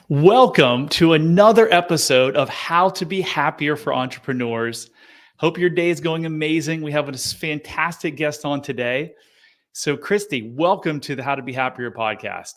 Welcome to another episode of How to Be Happier for Entrepreneurs. Hope your day is going amazing. We have a fantastic guest on today. So, Christy, welcome to the How to Be Happier podcast.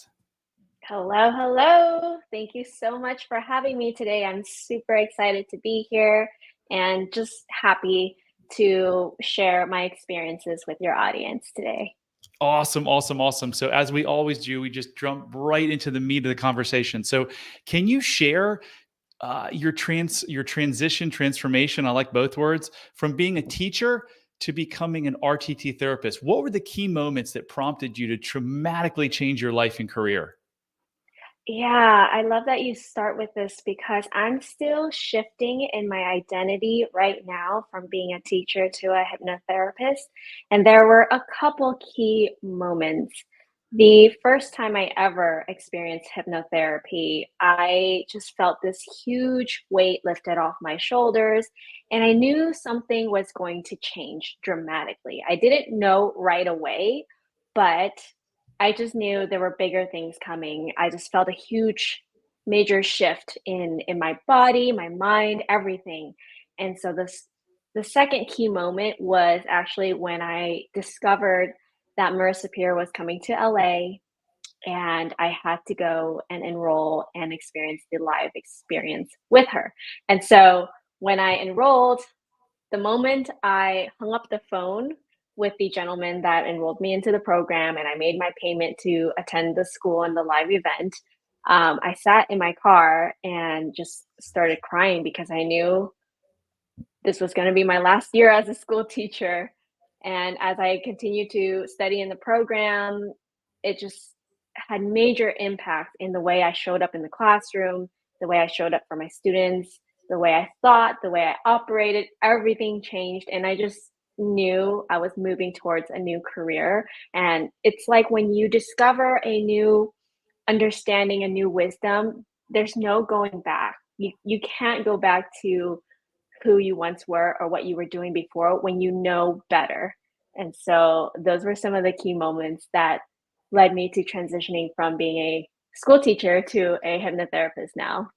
Hello, hello. Thank you so much for having me today. I'm super excited to be here and just happy to share my experiences with your audience today. Awesome, awesome, awesome. So, as we always do, we just jump right into the meat of the conversation. So, can you share your transition, transformation? I like both words, from being a teacher to becoming an RTT therapist. What were the key moments that prompted you to dramatically change your life and career? Yeah, I love that you start with this because I'm still shifting in my identity right now from being a teacher to a hypnotherapist. And there were a couple key moments. The first time I ever experienced hypnotherapy, I just felt this huge weight lifted off my shoulders, and I knew something was going to change dramatically. I didn't know right away, but I just knew there were bigger things coming. I just felt a huge major shift in my body, my mind, everything. And so the second key moment was actually when I discovered that Marissa Peer was coming to LA and I had to go and enroll and experience the live experience with her. And so when I enrolled, the moment I hung up the phone with the gentleman that enrolled me into the program and I made my payment to attend the school and the live event, I sat in my car and just started crying because I knew this was going to be my last year as a school teacher. And as I continued to study in the program, it just had major impact in the way I showed up in the classroom, the way I showed up for my students, the way I thought, the way I operated, everything changed. And I just knew I was moving towards a new career. And it's like when you discover a new understanding, a new wisdom, there's no going back. You can't go back to who you once were or what you were doing before when you know better. And so those were some of the key moments that led me to transitioning from being a school teacher to a hypnotherapist now.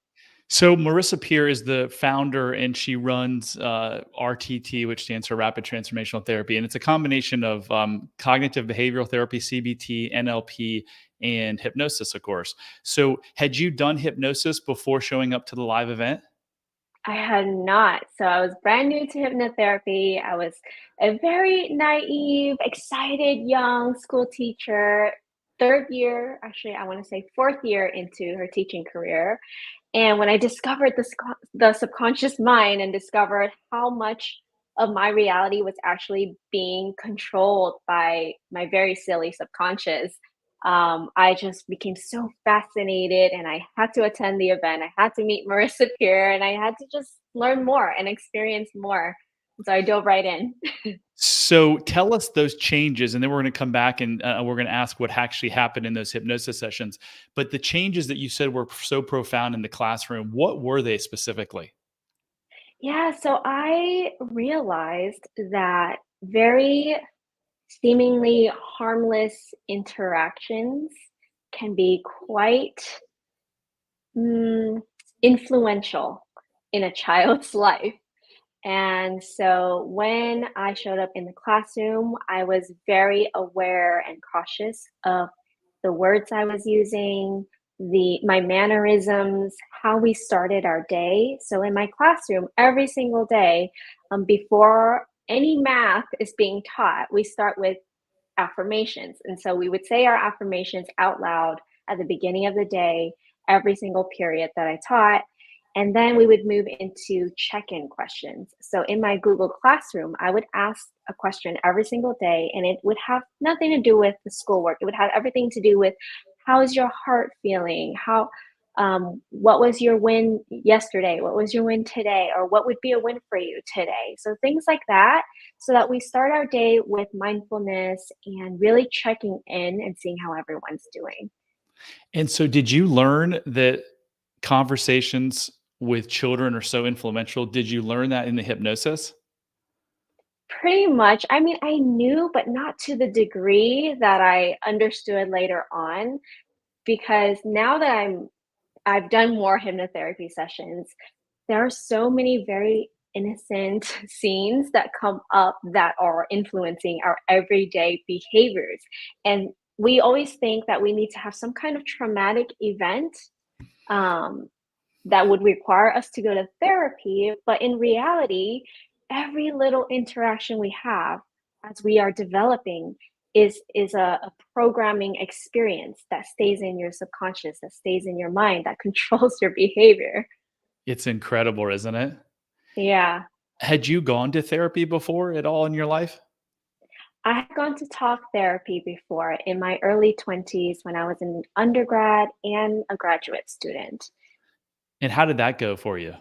So Marissa Peer is the founder, and she runs RTT, which stands for Rapid Transformational Therapy, and it's a combination of cognitive behavioral therapy, CBT, NLP, and hypnosis, of course. So, had you done hypnosis before showing up to the live event? I had not. So I was brand new to hypnotherapy. I was a very naive, excited young school teacher, third year, actually, I want to say fourth year into her teaching career. And when I discovered the subconscious mind and discovered how much of my reality was actually being controlled by my very silly subconscious, I just became so fascinated and I had to attend the event. I had to meet Marissa Peer and I had to just learn more and experience more. So I dove right in. So, tell us those changes, and then we're going to come back and we're going to ask what actually happened in those hypnosis sessions. But the changes that you said were so profound in the classroom, what were they specifically? Yeah, so I realized that very seemingly harmless interactions can be quite mm, influential in a child's life. And so when I showed up in the classroom, I was very aware and cautious of the words I was using, the my mannerisms, how we started our day. So in my classroom, every single day, before any math is being taught, we start with affirmations. And so we would say our affirmations out loud at the beginning of the day, every single period that I taught. And then we would move into check in questions. So in my Google Classroom, I would ask a question every single day, and it would have nothing to do with the schoolwork. It would have everything to do with how is your heart feeling? What was your win yesterday? What was your win today? Or what would be a win for you today? So things like that, so that we start our day with mindfulness and really checking in and seeing how everyone's doing. And so, did you learn that conversations with children are so influential? Did you learn that in the hypnosis? Pretty much. I mean, I knew, but not to the degree that I understood later on, because now that I'm I've done more hypnotherapy sessions. There are so many very innocent scenes that come up that are influencing our everyday behaviors. And we always think that we need to have some kind of traumatic event um, that would require us to go to therapy. But in reality, every little interaction we have as we are developing is a programming experience that stays in your subconscious, that stays in your mind, that controls your behavior. It's incredible, isn't it? Yeah. Had you gone to therapy before at all in your life? I had gone to talk therapy before in my early 20s when I was an undergrad and a graduate student. And how did that go for you?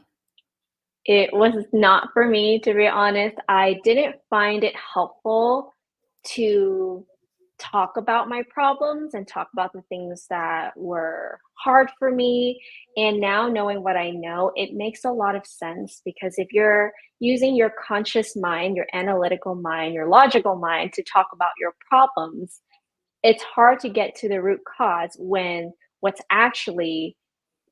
It was not for me, to be honest. I didn't find it helpful to talk about my problems and talk about the things that were hard for me. And now, knowing what I know, it makes a lot of sense because if you're using your conscious mind, your analytical mind, your logical mind to talk about your problems, it's hard to get to the root cause when what's actually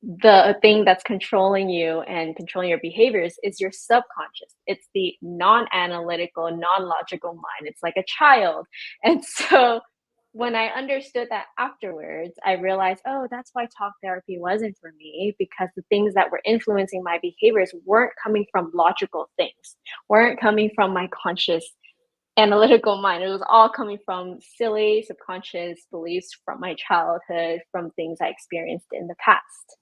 the thing that's controlling you and controlling your behaviors is your subconscious. It's the non-analytical, non-logical mind. It's like a child. And so when I understood that afterwards, I realized, oh, that's why talk therapy wasn't for me because the things that were influencing my behaviors weren't coming from logical things, weren't coming from my conscious analytical mind. It was all coming from silly subconscious beliefs from my childhood, from things I experienced in the past.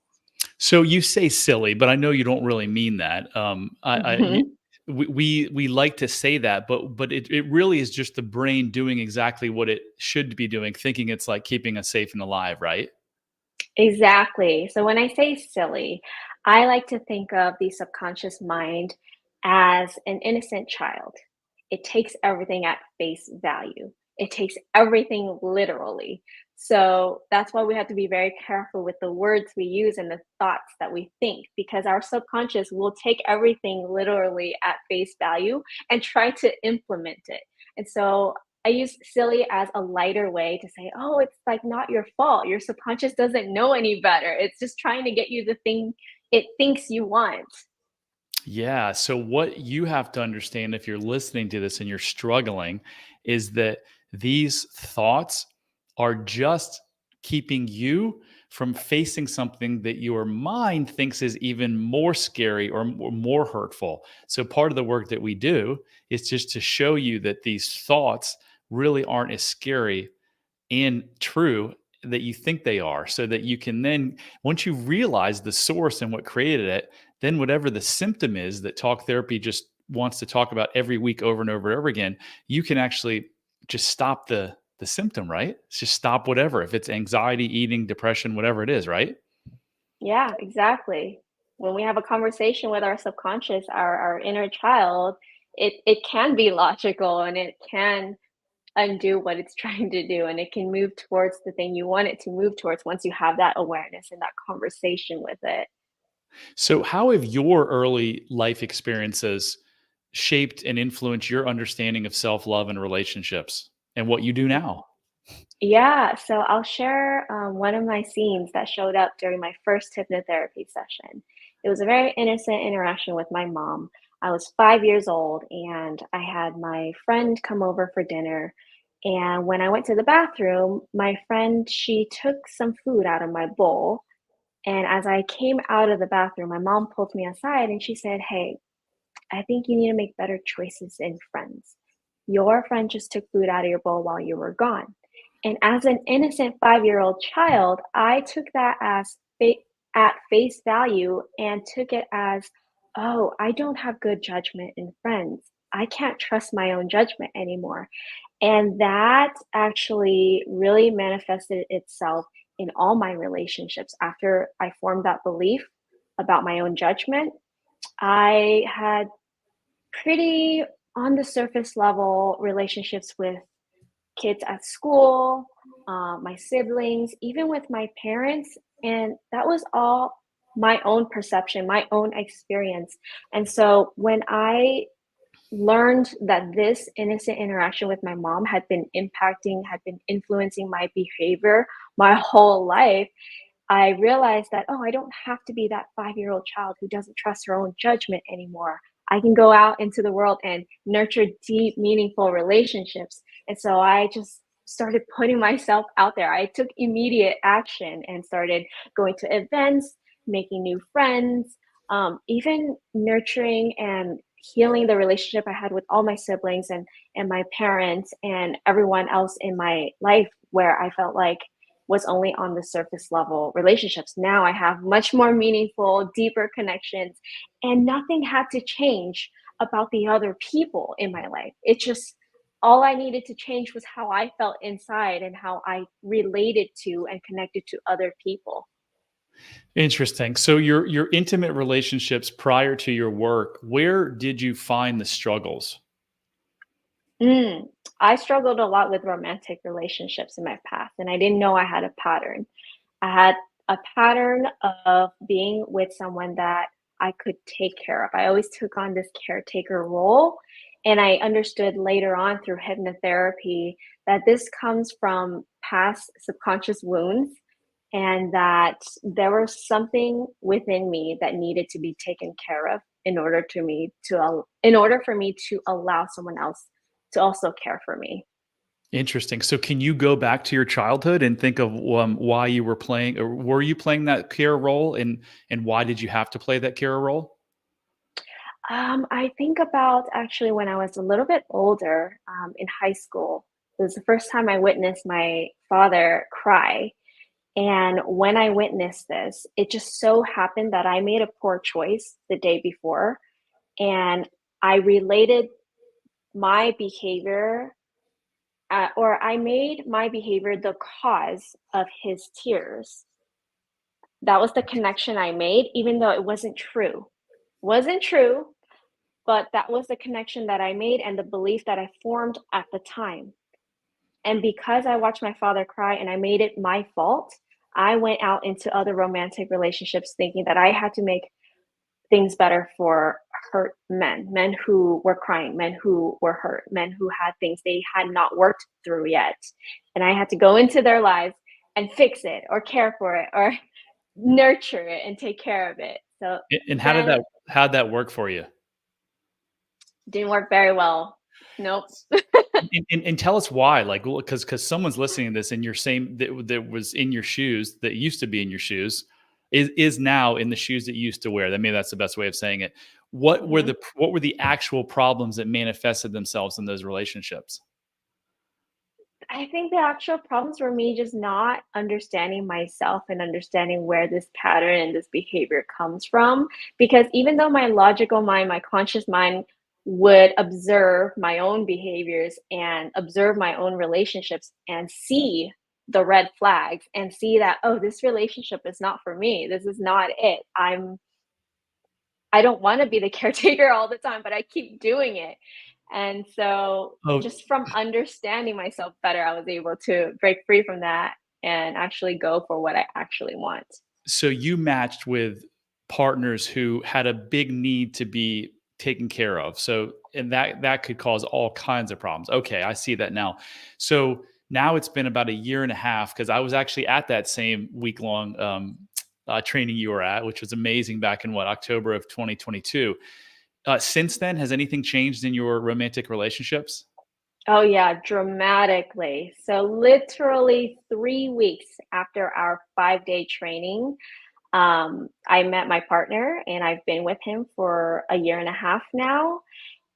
So you say silly, but I know you don't really mean that. Mhm. We like to say that, but it really is just the brain doing exactly what it should be doing, thinking it's like keeping us safe and alive, right? Exactly. So when I say silly, I like to think of the subconscious mind as an innocent child. It takes everything at face value. It takes everything literally. So that's why we have to be very careful with the words we use and the thoughts that we think, because our subconscious will take everything literally at face value and try to implement it. And so I use silly as a lighter way to say, oh, it's like not your fault. Your subconscious doesn't know any better. It's just trying to get you the thing it thinks you want. Yeah. So, what you have to understand if you're listening to this and you're struggling is that these thoughts are just keeping you from facing something that your mind thinks is even more scary or more hurtful. So, part of the work that we do is just to show you that these thoughts really aren't as scary and true that you think they are, so that you can then, once you realize the source and what created it, then whatever the symptom is that talk therapy just wants to talk about every week over and over and over again, you can actually just stop the symptom, right? It's just stop whatever, if it's anxiety, eating, depression, whatever it is, right? Yeah, exactly. When we have a conversation with our subconscious, our inner child, it can be logical and it can undo what it's trying to do and it can move towards the thing you want it to move towards once you have that awareness and that conversation with it. So how have your early life experiences shaped and influenced your understanding of self-love and relationships and what you do now? Yeah, so I'll share one of my scenes that showed up during my first hypnotherapy session. It was a very innocent interaction with my mom. I was 5 years old and I had my friend come over for dinner. And when I went to the bathroom, my friend, she took some food out of my bowl. And as I came out of the bathroom, my mom pulled me aside and she said, hey, I think you need to make better choices in friends. Your friend just took food out of your bowl while you were gone. And as an innocent 5-year-old child, I took that as at face value and took it as, oh, I don't have good judgment in friends. I can't trust my own judgment anymore. And that actually really manifested itself in all my relationships. After I formed that belief about my own judgment, I had pretty on the surface level relationships with kids at school, my siblings, even with my parents. And that was all my own perception, my own experience. And so when I learned that this innocent interaction with my mom had been impacting, had been influencing my behavior my whole life, I realized that, oh, I don't have to be that 5-year-old child who doesn't trust her own judgment anymore. I can go out into the world and nurture deep, meaningful relationships. And so I just started putting myself out there. I took immediate action and started going to events, making new friends, even nurturing and healing the relationship I had with all my siblings and my parents and everyone else in my life where I felt like was only on the surface level relationships. Now I have much more meaningful, deeper connections, and nothing had to change about the other people in my life. It just, all I needed to change was how I felt inside and how I related to and connected to other people. Interesting. So your intimate relationships prior to your work, where did you find the struggles? Mm, I struggled a lot with romantic relationships in my past, and I didn't know I had a pattern. I had a pattern of being with someone that I could take care of. I always took on this caretaker role, and I understood later on through hypnotherapy that this comes from past subconscious wounds and that there was something within me that needed to be taken care of in order for me to allow someone else to also care for me. Interesting. So can you go back to your childhood and think of why you were playing, or were you playing that care role, and why did you have to play that care role? I think about actually when I was a little bit older, in high school. It was the first time I witnessed my father cry. And when I witnessed this, it just so happened that I made a poor choice the day before. And I related my behavior, or I made my behavior the cause of his tears. That was the connection I made, even though it wasn't true. Wasn't true, but that was the connection that I made and the belief that I formed at the time. And because I watched my father cry and I made it my fault, I went out into other romantic relationships thinking that I had to make things better for hurt men, men who were crying, men who were hurt, men who had things they had not worked through yet. And I had to go into their lives and fix it or care for it or nurture it and take care of it. So And then how did that work for you? didn't work very well. Nope. And tell us why, like, because someone's listening to this and you're saying that was in your shoes, that used to be in your shoes, is now in the shoes that you used to wear. I mean, that's the best way of saying it. Mhm. What were the actual problems that manifested themselves in those relationships? I think the actual problems were me just not understanding myself and understanding where this pattern and this behavior comes from. Because even though my logical mind, my conscious mind would observe my own behaviors and observe my own relationships and see the red flags and see that, oh, this relationship is not for me. This is not it. I don't want to be the caretaker all the time, but I keep doing it. And so Oh, just from understanding myself better, I was able to break free from that and actually go for what I actually want. so you matched with partners who had a big need to be taken care of. So, and that could cause all kinds of problems. Okay, I see that now. So now it's been about a year and a half, because I was actually at that same week long training you were at, which was amazing back in October of 2022. Since then, has anything changed in your romantic relationships? Oh, yeah, dramatically. So, literally 3 weeks after our 5-day training, I met my partner and I've been with him for a year and a half now.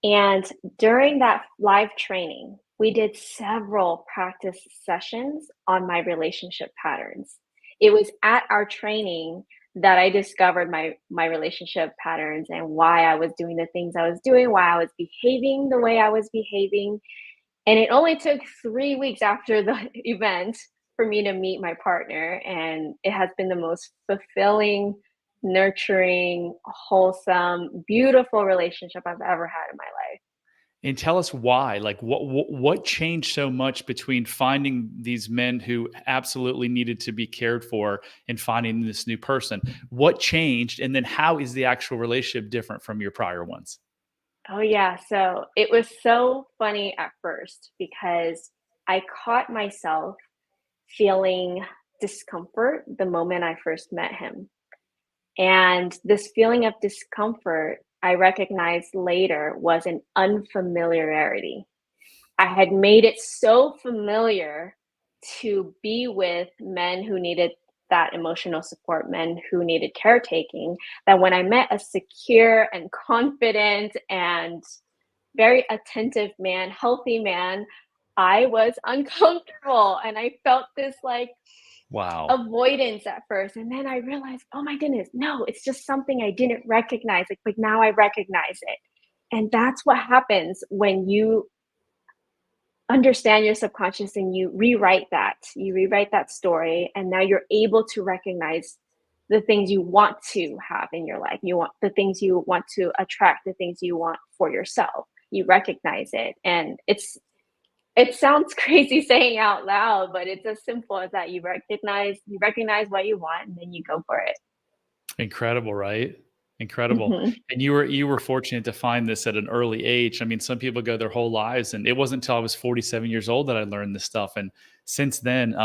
And during that live training, we did several practice sessions on my relationship patterns. It was at our training that I discovered my relationship patterns and why I was doing the things I was doing, why I was behaving the way I was behaving. And it only took 3 weeks after the event for me to meet my partner, and it has been the most fulfilling, nurturing, wholesome, beautiful relationship I've ever had in my life. And tell us why. Like, what changed so much between finding these men who absolutely needed to be cared for and finding this new person? What changed, and then how is the actual relationship different from your prior ones? Oh, yeah. So it was so funny at first because I caught myself feeling discomfort the moment I first met him. And this feeling of discomfort, I recognized later, was an unfamiliarity. I had made it so familiar to be with men who needed that emotional support, men who needed caretaking, that when I met a secure and confident and very attentive man, healthy man, I was uncomfortable and I felt this like Wow. avoidance at first. And then I realized, oh my goodness, no, it's just something I didn't recognize. Like now I recognize it. And that's what happens when you understand your subconscious and you rewrite that story, and now you're able to recognize the things you want to have in your life. You want the things you want to attract, the things you want for yourself. You recognize it, and it sounds crazy saying out loud, but it's as simple as that. You recognize what you want, and then you go for it. Incredible, right? Incredible. Hmm. And you were fortunate to find this at an early age. I mean, some people go their whole lives, and it wasn't until I was 47 years old that I learned this stuff. And since then,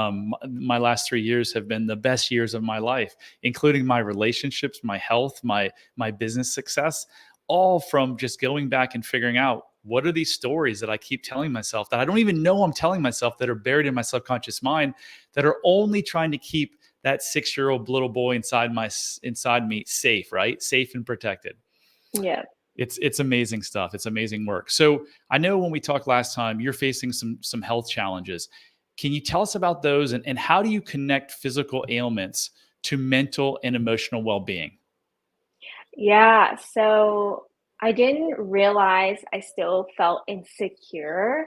my last 3 years have been the best years of my life, including my relationships, my health, my business success, all from just going back and figuring out what are these stories that I keep telling myself that I don't even know I'm telling myself, that are buried in my subconscious mind, that are only trying to keep that 6-year-old little boy inside me safe, right? Safe and protected. Yeah. It's amazing stuff. It's amazing work. So I know when we talked last time, you're facing some health challenges. Can you tell us about those, and how do you connect physical ailments to mental and emotional well-being? Yeah, so I didn't realize I still felt insecure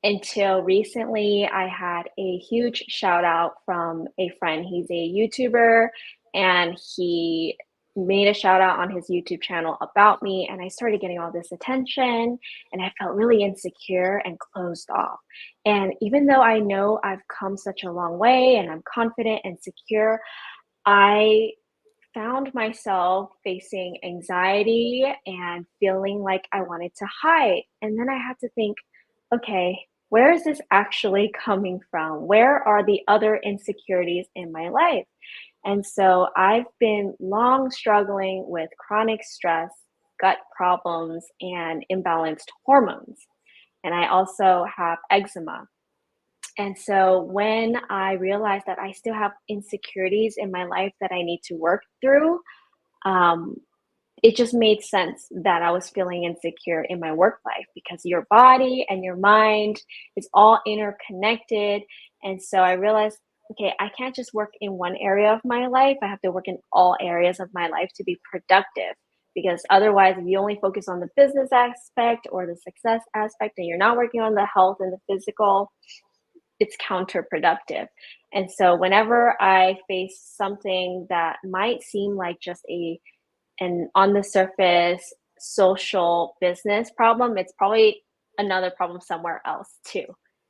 until recently. I had a huge shout out from a friend. He's a YouTuber and he made a shout out on his YouTube channel about me, and I started getting all this attention and I felt really insecure and closed off. And even though I know I've come such a long way and I'm confident and secure, I found myself facing anxiety and feeling like I wanted to hide. And then I had to think, okay, where is this actually coming from? Where are the other insecurities in my life? And so I've been long struggling with chronic stress, gut problems, and imbalanced hormones. And I also have eczema. And so when I realized that I still have insecurities in my life that I need to work through, um, it just made sense that I was feeling insecure in my work life, because your body and your mind is all interconnected. And so I realized, okay, I can't just work in one area of my life. I have to work in all areas of my life to be productive. Because otherwise, if you only focus on the business aspect or the success aspect and you're not working on the health and the physical, it's counterproductive. And so whenever I face something that might seem like just an on the surface social business problem, it's probably another problem somewhere else too.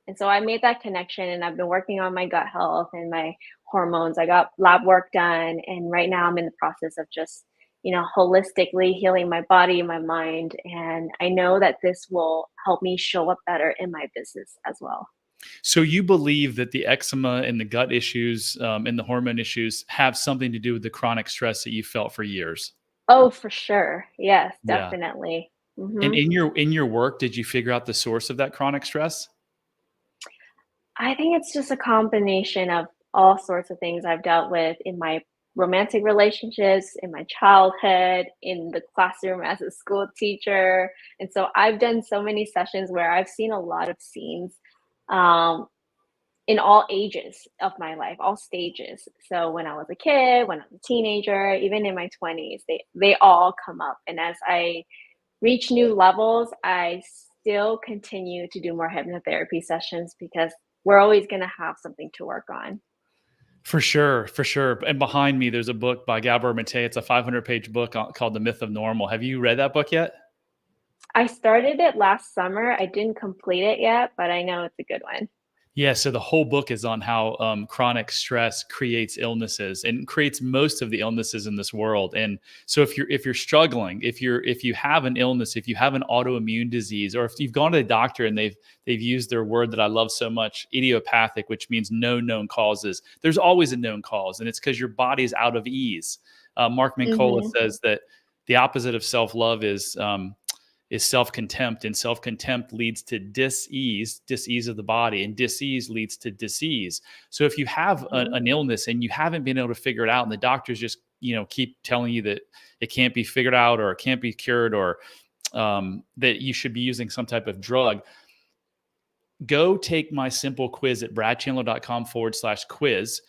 And so I made that connection, and I've been working on my gut health and my hormones. I got lab work done, and right now I'm in the process of just, holistically healing my body, my mind, and I know that this will help me show up better in my business as well. So you believe that the eczema and the gut issues, and the hormone issues have something to do with the chronic stress that you felt for years? Oh, for sure. Yes, Yeah. definitely. And Mhm. in your work, did you figure out the source of that chronic stress? I think it's just a combination of all sorts of things I've dealt with in my romantic relationships, in my childhood, in the classroom as a school teacher. And so I've done so many sessions where I've seen a lot of scenes um, in all ages of my life, all stages. So when I was a kid, when I was a teenager, even in my 20s, they all come up. And as I reach new levels, I still continue to do more hypnotherapy sessions because we're always going to have something to work on. For sure, for sure. And behind me, there's a book by Gabor Mate. It's a 500-page book called The Myth of Normal. Have you read that book yet? I started it last summer. I didn't complete it yet, but I know it's a good one. Yeah, so the whole book is on how chronic stress creates illnesses and creates most of the illnesses in this world. And so if you're struggling, if you have an illness, if you have an autoimmune disease, or if you've gone to the doctor and they've used their word that I love so much, idiopathic, which means no known causes. There's always a known cause, and it's because your body's out of ease. Mark Mincola Mhm. says that the opposite of self love is self-contempt, and self-contempt leads to disease of the body, and disease leads to disease. So if you have Mhm. an illness and you haven't been able to figure it out, and the doctors just keep telling you that it can't be figured out or it can't be cured, or that you should be using some type of drug, go take my simple quiz at bradchandler.com/quiz,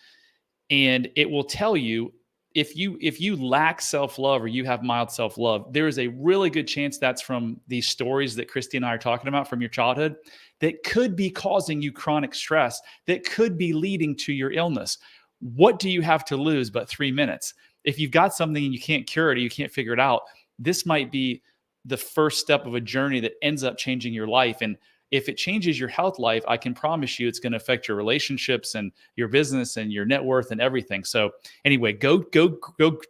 and it will tell you if you lack self-love or you have mild self-love, there is a really good chance that's from these stories that Christy and I are talking about from your childhood that could be causing you chronic stress, that could be leading to your illness. What do you have to lose but 3 minutes? If you've got something and you can't cure it or you can't figure it out, this might be the first step of a journey that ends up changing your life. And if it changes your health life, I can promise you it's going to affect your relationships and your business and your net worth and everything. So anyway, go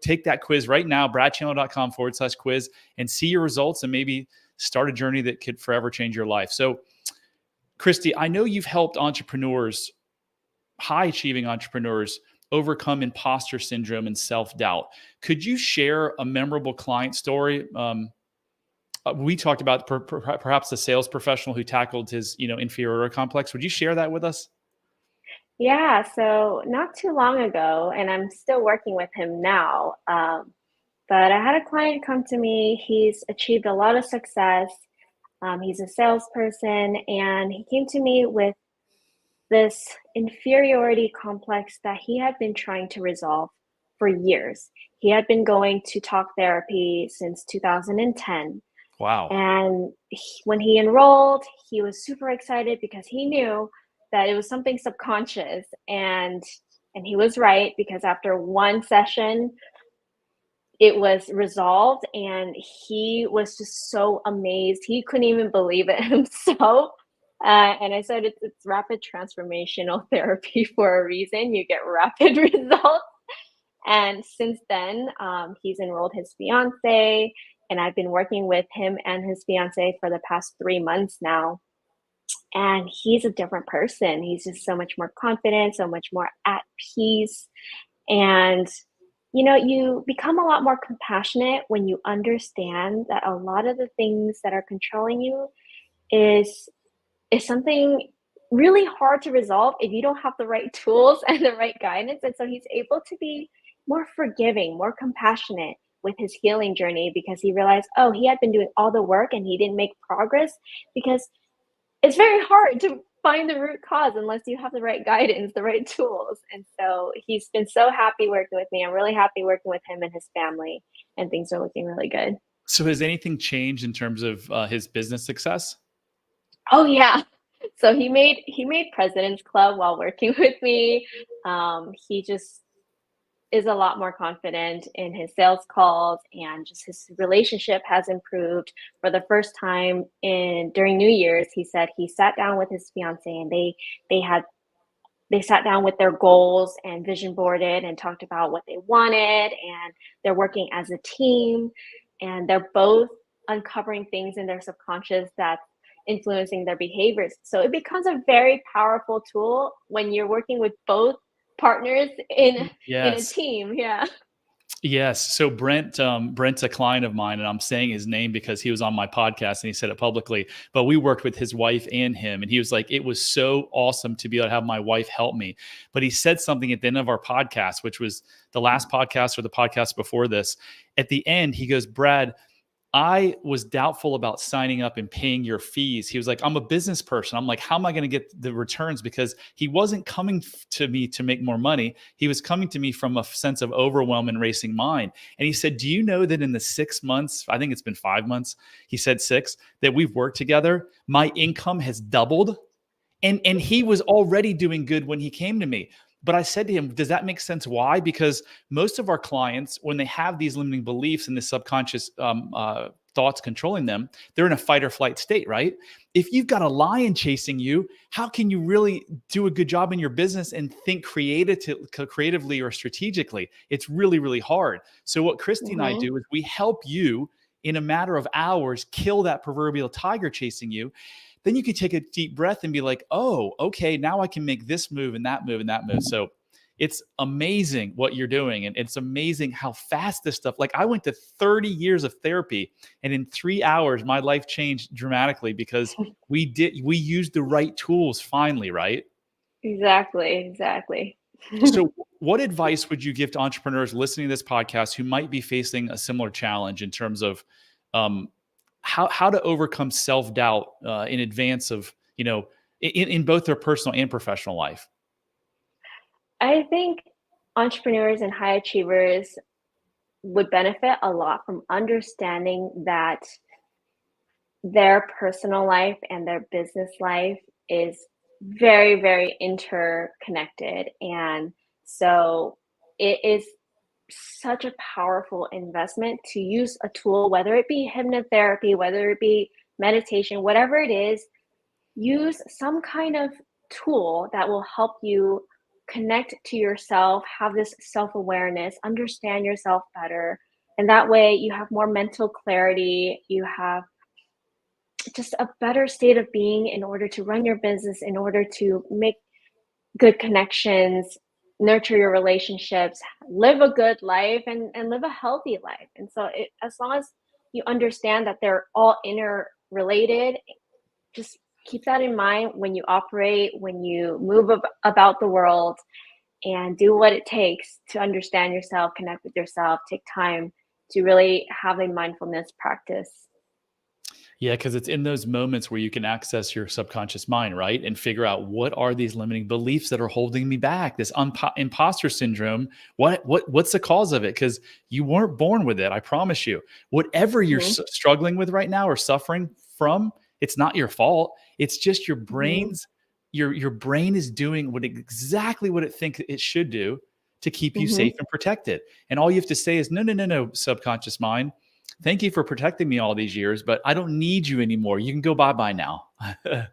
take that quiz right now, bradchandler.com/quiz, and see your results and maybe start a journey that could forever change your life. So Christy, I know you've helped entrepreneurs, high achieving entrepreneurs, overcome imposter syndrome and self-doubt. Could you share a memorable client story? We talked about perhaps a sales professional who tackled his inferiority complex. Would you share that with us? Yeah, so not too long ago, and I'm still working with him now, but I had a client come to me. He's achieved a lot of success. He's a salesperson, and he came to me with this inferiority complex that he had been trying to resolve for years. He had been going to talk therapy since 2010. Wow. And when he enrolled, he was super excited because he knew that it was something subconscious. And he was right, because after one session, it was resolved, and he was just so amazed. He couldn't even believe it himself. And I said, it's rapid transformational therapy for a reason. You get rapid results. And since then, he's enrolled his fiance, and I've been working with him and his fiance for the past 3 months now. And he's a different person. He's just so much more confident, so much more at peace. And, you become a lot more compassionate when you understand that a lot of the things that are controlling you is is something really hard to resolve if you don't have the right tools and the right guidance. And so he's able to be more forgiving, more compassionate with his healing journey, because he realized, oh, he had been doing all the work and he didn't make progress because it's very hard to find the root cause unless you have the right guidance, the right tools. And so he's been so happy working with me. I'm really happy working with him and his family, and things are looking really good. So has anything changed in terms of his business success? Oh yeah. So he made President's Club while working with me. He just is a lot more confident in his sales calls, and just his relationship has improved. For the first time in during New Year's, he said he sat down with his fiance, and they sat down with their goals and vision boarded and talked about what they wanted, and they're working as a team, and they're both uncovering things in their subconscious that's influencing their behaviors. So it becomes a very powerful tool when you're working with both partners in a Yes. team. Yeah. Yes. So Brent's a client of mine, and I'm saying his name because he was on my podcast and he said it publicly. But we worked with his wife and him, and he was like, "It was so awesome to be able to have my wife help me." But he said something at the end of our podcast, which was the last podcast or the podcast before this. At the end, he goes, "Brad, I was doubtful about signing up and paying your fees." He was like, I'm a business person. I'm like, how am I going to get the returns? Because he wasn't coming to me to make more money. He was coming to me from a sense of overwhelm and racing mind. And he said, do you know that in the 6 months, I think it's been 5 months, he said six, that we've worked together, my income has doubled. And he was already doing good when he came to me. But I said to him, does that make sense? Why? Because most of our clients, when they have these limiting beliefs and this subconscious thoughts controlling them, they're in a fight or flight state, right? If you've got a lion chasing you, how can you really do a good job in your business and think creatively or strategically? It's really, really hard. So what Christy and I Mhm. do is we help you in a matter of hours kill that proverbial tiger chasing you. Then you can take a deep breath and be like, oh, okay, now I can make this move and that move and that move. So it's amazing what you're doing. And it's amazing how fast this stuff, like I went to 30 years of therapy, and in 3 hours, my life changed dramatically because we used the right tools finally, right? Exactly, exactly. So what advice would you give to entrepreneurs listening to this podcast who might be facing a similar challenge in terms of um, how to overcome self-doubt in advance of, in both their personal and professional life? I think entrepreneurs and high achievers would benefit a lot from understanding that their personal life and their business life is very, very interconnected. And so it is such a powerful investment to use a tool, whether it be hypnotherapy, whether it be meditation, whatever it is, use some kind of tool that will help you connect to yourself, have this self awareness, understand yourself better. And that way you have more mental clarity, you have just a better state of being in order to run your business, in order to make good connections, nurture your relationships, live a good life, and live a healthy life. And so, as long as you understand that they're all interrelated, just keep that in mind when you operate, when you move about the world, and do what it takes to understand yourself, connect with yourself, take time to really have a mindfulness practice. Yeah, because it's in those moments where you can access your subconscious mind, right? And figure out what are these limiting beliefs that are holding me back? This imposter syndrome. What's the cause of it? Because you weren't born with it. I promise you. Whatever you're Mhm, struggling with right now or suffering from, it's not your fault. It's just your mhm, brain's your brain is doing exactly what it thinks it should do to keep you mhm. safe and protected. And all you have to say is, no, no, no, no, subconscious mind, thank you for protecting me all these years, but I don't need you anymore. You can go bye-bye now.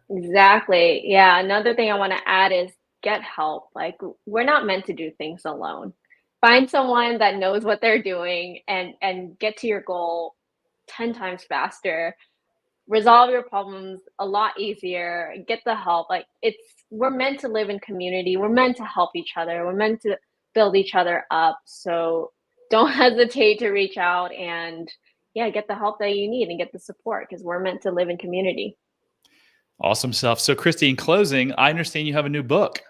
Exactly. Yeah, another thing I wanna add is get help. Like, we're not meant to do things alone. Find someone that knows what they're doing and get to your goal 10 times faster. Resolve your problems a lot easier, get the help. Like, we're meant to live in community, we're meant to help each other, we're meant to build each other up. So don't hesitate to reach out and, yeah, get the help that you need and get the support because we're meant to live in community. Awesome stuff. So, Christy, in closing, I understand you have a new book.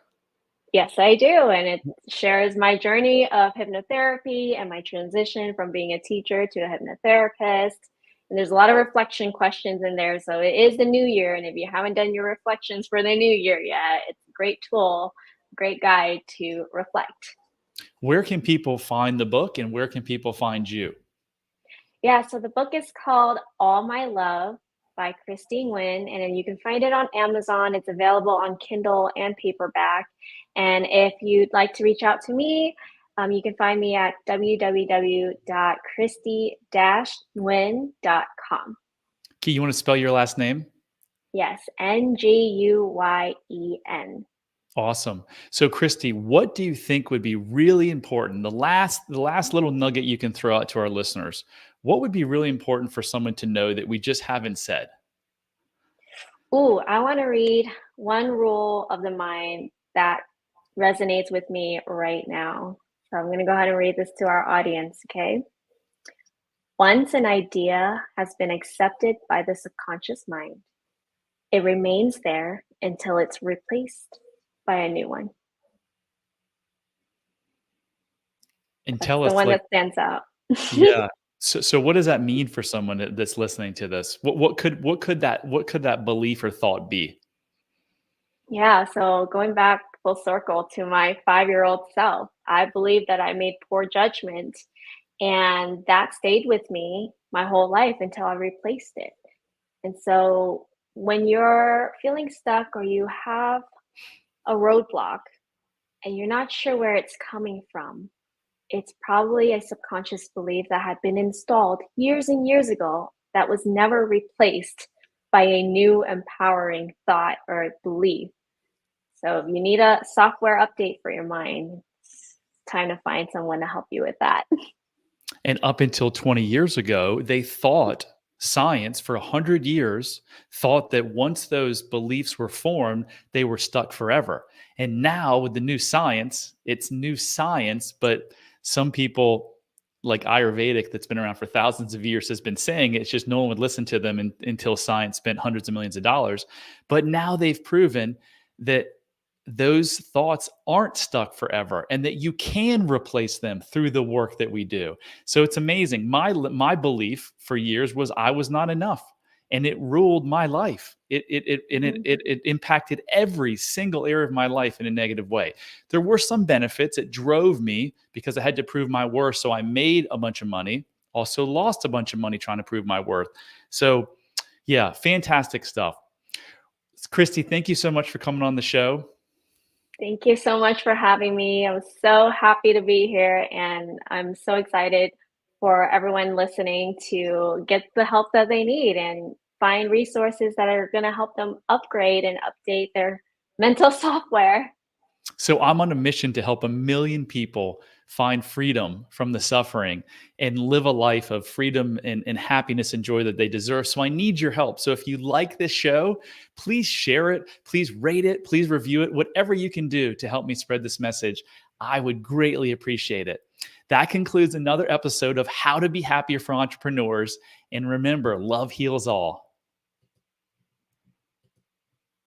Yes, I do. And it shares my journey of hypnotherapy and my transition from being a teacher to a hypnotherapist. And there's a lot of reflection questions in there. So it is the new year. And if you haven't done your reflections for the new year yet, it's a great tool, great guide to reflect. Where can people find the book and where can people find you? Yeah, so the book is called All My Love by Christine Wynn, and then you can find it on Amazon. It's available on Kindle and paperback. And if you'd like to reach out to me, you can find me at www.christy-wynn.com. Okay, you want to spell your last name? Yes, Nguyen. Awesome. So, Christy, what do you think would be really important? The last little nugget you can throw out to our listeners. What would be really important for someone to know that we just haven't said? Ooh, I want to read one rule of the mind that resonates with me right now. So I'm going to go ahead and read this to our audience, okay? Once an idea has been accepted by the subconscious mind, it remains there until it's replaced by a new one. And That's tell the us, one like, that stands out. yeah. So what does that mean for someone that's listening to this? What could that belief or thought be? Yeah, so going back full circle to my 5-year-old self, I believe that I made poor judgment, and that stayed with me my whole life until I replaced it. And so when you're feeling stuck or you have a roadblock and you're not sure where it's coming from, it's probably a subconscious belief that had been installed years and years ago. that was never replaced by a new empowering thought or belief. So if you need a software update for your mind, it's time to find someone to help you with that. And up until 20 years ago, they thought science for 100 years thought that once those beliefs were formed, they were stuck forever. And now with the new science, it's new science, but some people like Ayurvedic that's been around for thousands of years has been saying it's just no one would listen to them until science spent hundreds of millions of dollars. But now they've proven that those thoughts aren't stuck forever and that you can replace them through the work that we do. So it's amazing. My belief for years was I was not enough, and it ruled my life. It impacted every single area of my life in a negative way. There were some benefits. It drove me because I had to prove my worth. So I made a bunch of money, also lost a bunch of money trying to prove my worth. So yeah, fantastic stuff. Christy, thank you so much for coming on the show. Thank you so much for having me. I was so happy to be here, and I'm so excited for everyone listening to get the help that they need and find resources that are going to help them upgrade and update their mental software. So I'm on a mission to help 1 million people find freedom from the suffering and live a life of freedom and happiness and joy that they deserve. So I need your help. So if you like this show, please share it, please rate it, please review it, whatever you can do to help me spread this message. I would greatly appreciate it. That concludes another episode of How to Be Happier for Entrepreneurs. And remember, love heals all.